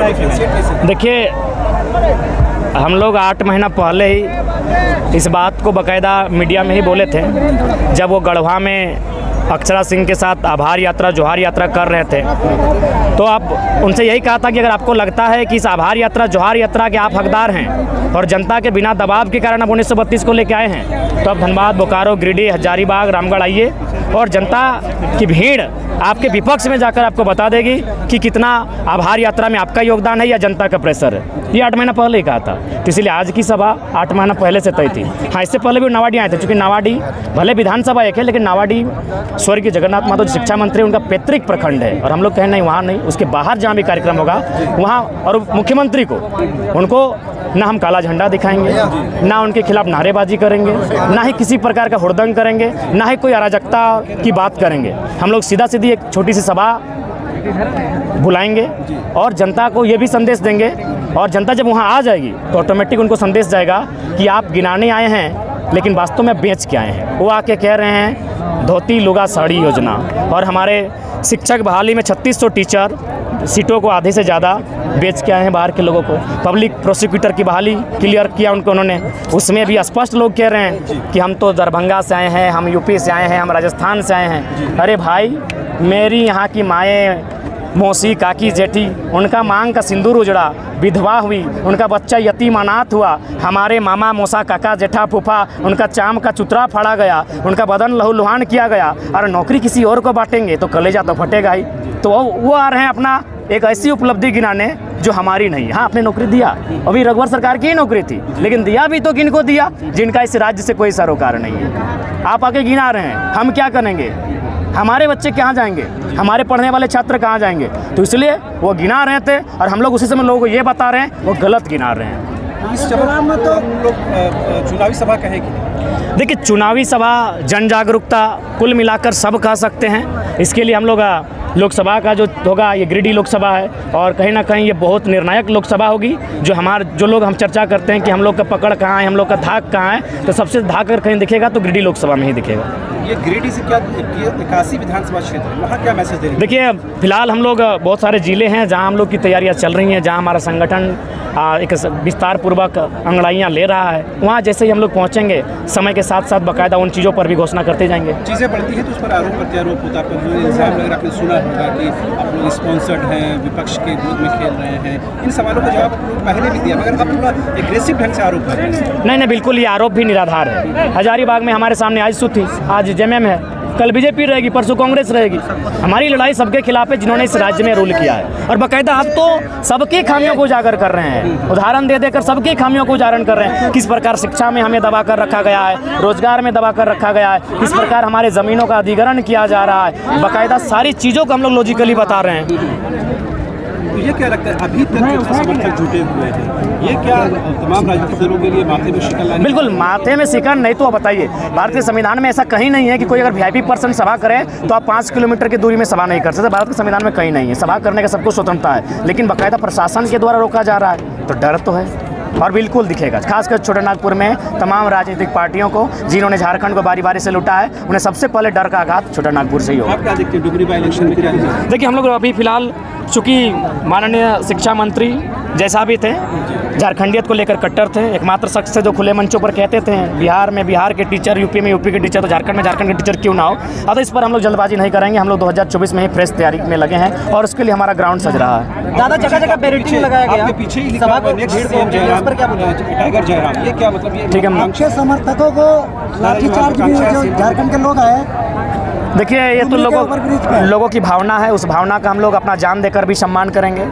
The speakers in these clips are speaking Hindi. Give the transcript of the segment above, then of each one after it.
देखें? देखिए, हम लोग 8 महीना पहले ही इस बात को बाकायदा मीडिया में ही बोले थे, जब वो गढ़वा में अक्षरा सिंह के साथ आभार यात्रा जोहार यात्रा कर रहे थे। तो आप उनसे यही कहा था कि अगर आपको लगता है कि इस आभार यात्रा जोहार यात्रा के आप हकदार हैं और जनता के बिना दबाव के कारण आप 1932 को लेके आए हैं, तो आप धनबाद, बोकारो, गिरिडीह, हजारीबाग, रामगढ़ आइए और जनता की भीड़ आपके विपक्ष में जाकर आपको बता देगी कि कितना आभार यात्रा में आपका योगदान है या जनता का प्रेशर है। ये 8 महीना पहले ही कहा था, तो इसलिए आज की सभा 8 महीना पहले से तय थी। हाँ, इससे पहले भी नावाडी आए थे, चूँकि नावाडी भले विधानसभा एक है, लेकिन नावाडी स्वर्गीय जगन्नाथ महतो शिक्षा मंत्री उनका पैतृक प्रखंड है और हम लोग कहें नहीं वहाँ नहीं, उसके बाहर जहाँ भी कार्यक्रम होगा वहाँ, और मुख्यमंत्री को उनको ना हम काला झंडा दिखाएंगे, ना उनके खिलाफ नारेबाजी करेंगे, ना ही किसी प्रकार का हुड़दंग करेंगे, ना ही कोई अराजकता की बात करेंगे। हम लोग सीधा सीधी एक छोटी सी सभा बुलाएंगे और जनता को ये भी संदेश देंगे, और जनता जब वहाँ आ जाएगी तो ऑटोमेटिक उनको संदेश जाएगा कि आप गिनाने आए हैं लेकिन वास्तव में बेच के आए हैं। वो आके कह रहे हैं धोती लुगा साड़ी योजना, और हमारे शिक्षक बहाली में 3600 टीचर सीटों को आधे से ज़्यादा बेच के आए हैं बाहर के लोगों को। पब्लिक प्रोसिक्यूटर की बहाली क्लियर किया उनको उन्होंने, उसमें भी स्पष्ट लोग कह रहे हैं कि हम तो दरभंगा से आए हैं, हम यूपी से आए हैं, हम राजस्थान से आए हैं। अरे भाई, मेरी यहाँ की माएँ, मौसी, काकी, जेठी, उनका मांग का सिंदूर उजड़ा, विधवा हुई, उनका बच्चा यतीम अनाथ हुआ, हमारे मामा, मौसा, काका, जेठा, फूफा, उनका चाम का चुतरा फाड़ा गया, उनका बदन लहूलुहान किया गया, और नौकरी किसी और को बांटेंगे तो कलेजा तो फटेगा ही। तो वो आ रहे हैं अपना एक ऐसी उपलब्धि गिनाने जो हमारी नहीं। हाँ, आपने नौकरी दिया, अभी रघुवर सरकार की ही नौकरी थी, लेकिन दिया भी तो किनको दिया, जिनका इस राज्य से कोई सरोकार नहीं है। आप आके गिना रहे हैं, हम क्या करेंगे? हमारे बच्चे कहाँ जाएंगे? हमारे पढ़ने वाले छात्र कहाँ जाएंगे? तो इसलिए वो गिना रहे थे और हम लोग उसी समय लोगों को ये बता रहे हैं वो गलत गिना रहे हैं। इस चुनाव में तो लोग चुनावी सभा कहेगी। देखिए, चुनावी सभा, जन जागरूकता, कुल मिलाकर सब कह सकते हैं। इसके लिए हम लोग लोकसभा का जो होगा, ये गिरिडीह लोकसभा है, और कहीं ना कहीं ये बहुत निर्णायक लोकसभा होगी। जो लोग हम चर्चा करते हैं कि हम लोग का पकड़ कहाँ है, हम लोग का धाक कहाँ है, तो सबसे धाक अगर कहीं दिखेगा तो गिरिडीह लोकसभा में ही दिखेगा। ये गिरिडीह से क्या 81 विधानसभा क्षेत्र है, वहाँ क्या मैसेज दे रही है? देखिए, फिलहाल हम लोग बहुत सारे ज़िले हैं जहाँ हम लोग की तैयारियाँ चल रही हैं, जहाँ हमारा संगठन एक विस्तार पूर्वक अंगड़ाइयाँ ले रहा है। वहाँ जैसे ही हम लोग पहुँचेंगे, समय के साथ साथ बाकायदा उन चीज़ों पर भी घोषणा करते जाएंगे। चीज़ें बढ़ती हैं तो उस पर आरोप प्रत्यारोप होता है, पर इल्ज़ाम लग रहा, आपने सुना होगा कि आप लोग स्पॉन्सर्ड हैं, विपक्ष के विरोध में खेल रहे हैं। इन सवालों का जवाब आप लोग पहले भी दिया, मगर अब थोड़ा एग्रेसिव ढंग से आरोप कर रहे हैं। नहीं, बिल्कुल, ये आरोप भी निराधार है। हजारीबाग में हमारे सामने आज सू थी, आज जेएमएम है, कल बीजेपी रहेगी, परसों कांग्रेस रहेगी। हमारी लड़ाई सबके खिलाफ है जिन्होंने इस राज्य में रूल किया है, और बाकायदा आप तो सबकी खामियों को उजागर कर रहे हैं, उदाहरण दे देकर सबकी खामियों को उजागर कर रहे हैं। किस प्रकार शिक्षा में हमें दबा कर रखा गया है, रोजगार में दबा कर रखा गया है, किस प्रकार हमारे ज़मीनों का अधिग्रहण किया जा रहा है, बाकायदा सारी चीज़ों को हम लोग लॉजिकली बता रहे हैं। तो ये क्या लगता है, अभी तक जो समर्थक जुटे हुए हैं, ये क्या तमाम राजनीतिक दलों के लिए माथे में शिकन लाने? बिल्कुल, माथे में शिकन नहीं तो आप बताइए, भारत के संविधान में ऐसा कहीं नहीं है कि कोई अगर वीआईपी पर्सन सभा करे तो आप 5 किलोमीटर की दूरी में सभा नहीं कर सकते। भारत के संविधान में कहीं नहीं है, सभा करने का सबको स्वतंत्रता है, लेकिन बाकायदा प्रशासन के द्वारा रोका जा रहा है, तो डर तो है और बिल्कुल दिखेगा। खासकर छोटानागपुर में तमाम राजनीतिक पार्टियों को जिन्होंने झारखंड को बारी बारी से लूटा है, उन्हें सबसे पहले डर का आघात छोटानागपुर से ही होगा। आप क्या देखते हैं डुमरी बाई इलेक्शन में क्या? देखिए, हम लोग अभी फिलहाल चूँकि माननीय शिक्षा मंत्री जैसा भी थे, झारखंडियत को लेकर कट्टर थे, एकमात्र शख्स थे जो खुले मंचों पर कहते थे बिहार में बिहार के टीचर, यूपी में यूपी के टीचर, तो झारखंड में झारखंड के टीचर क्यों ना हो। अब इस पर हम लोग जल्दबाजी नहीं करेंगे, हम लोग 2024 में ही फ्रेश तैयारी में लगे हैं और उसके लिए हमारा ग्राउंड सज रहा है। ज़्यादा जगह जगह बैरिकेड लगाया गया, आपके पीछे ही लिखा हुआ next CM Jairam, tiger Jairam, ये क्या मतलब? ये ठीक है, अक्षय समर्थकों को लाठीचार्ज भी जो झारखंड के लोग आए। देखिए, ये तो लोगों की भावना है, उस भावना का हम लोग अपना जान देकर भी सम्मान करेंगे।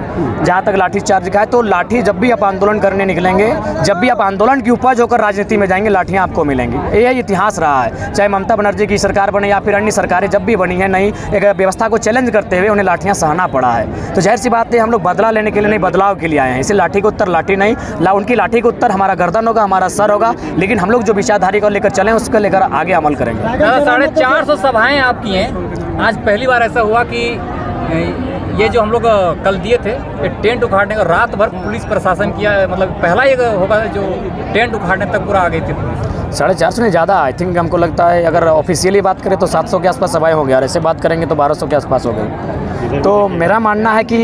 जहाँ तक लाठी चार्ज का है, तो लाठी जब भी आप आंदोलन करने निकलेंगे, जब भी आप आंदोलन की उपज होकर राजनीति में जाएंगे, लाठियाँ आपको मिलेंगी। यही इतिहास रहा है, चाहे ममता बनर्जी की सरकार बने या फिर अन्य सरकारें जब भी बनी है, नई एक व्यवस्था को चैलेंज करते हुए उन्हें लाठियाँ सहना पड़ा है। तो जाहिर सी बात है, हम लोग बदला लेने के लिए नहीं, बदलाव के लिए आए हैं। इसे लाठी का उत्तर लाठी नहीं, उनकी लाठी का उत्तर हमारा गर्दन होगा, हमारा सर होगा, लेकिन हम लोग जो विचारधारी को लेकर चलें उसको लेकर आगे अमल करेंगे। 450 सभाएँ आपकी हैं, आज पहली बार ऐसा हुआ कि ये जो हम लोग कल दिए थे, ये टेंट उखाड़ने का रात भर पुलिस प्रशासन किया, मतलब पहला ये होगा जो टेंट उखाड़ने तक पूरा आ गई थी पुलिस। 450 ने ज़्यादा, आई थिंक हमको लगता है अगर ऑफिशियली बात करें तो 700 के आसपास सभाएँ हो गई, और ऐसे बात करेंगे तो 1200 के आसपास हो गई। तो मेरा मानना है कि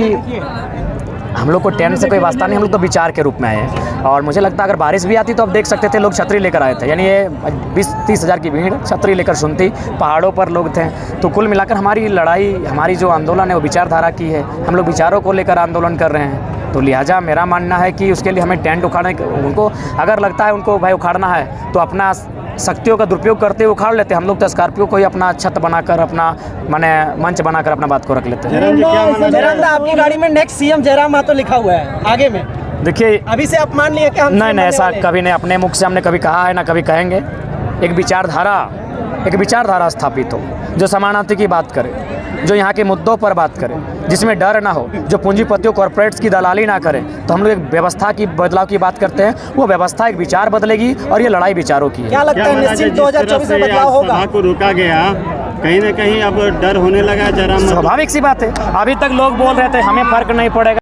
हम लोग को टेंट से कोई वास्ता नहीं, हम लोग तो विचार के रूप में आए हैं। और मुझे लगता है अगर बारिश भी आती तो आप देख सकते थे लोग छतरी लेकर आए थे, यानी ये 20-30 हज़ार की भीड़ छतरी लेकर सुनती, पहाड़ों पर लोग थे। तो कुल मिलाकर हमारी लड़ाई, हमारी जो आंदोलन है वो विचारधारा की है, हम लोग विचारों को लेकर आंदोलन कर रहे हैं। तो लिहाजा मेरा मानना है कि उसके लिए हमें टेंट उखाड़ने, उनको अगर लगता है उनको भाई उखाड़ना है तो अपना शक्तियों का दुरुपयोग करते हुए उखाड़ लेते हैं। हम लोग तो स्कॉर्पियो को ही अपना छत बनाकर, अपना माने मंच बनाकर अपना बात को रख लेते हैं। जयराम दा, आपकी गाड़ी में नेक्स्ट सीएम जयराम महतो लिखा हुआ है आगे में, देखिए अभी से आप मान लिए कि हम नहीं, ऐसा कभी नहीं, अपने मुख से हमने कभी कहा है ना कभी कहेंगे। एक विचारधारा स्थापित हो जो समानार्थी की बात करे, जो यहाँ के मुद्दों पर बात करे, जिसमें डर ना हो, जो पूंजीपतियों कॉर्पोरेट्स की दलाली ना करे। तो हम लोग एक व्यवस्था की बदलाव की बात करते हैं, वो व्यवस्था एक विचार बदलेगी और ये लड़ाई विचारों की है। क्या लगता है निश्चित 2024 में बदलाव होगा? सभा को रोका गया, कहीं ना कहीं अब डर होने लगा जयराम महतो। स्वाभाविक सी बात है, अभी तक लोग बोल रहे थे हमें फर्क नहीं पड़ेगा।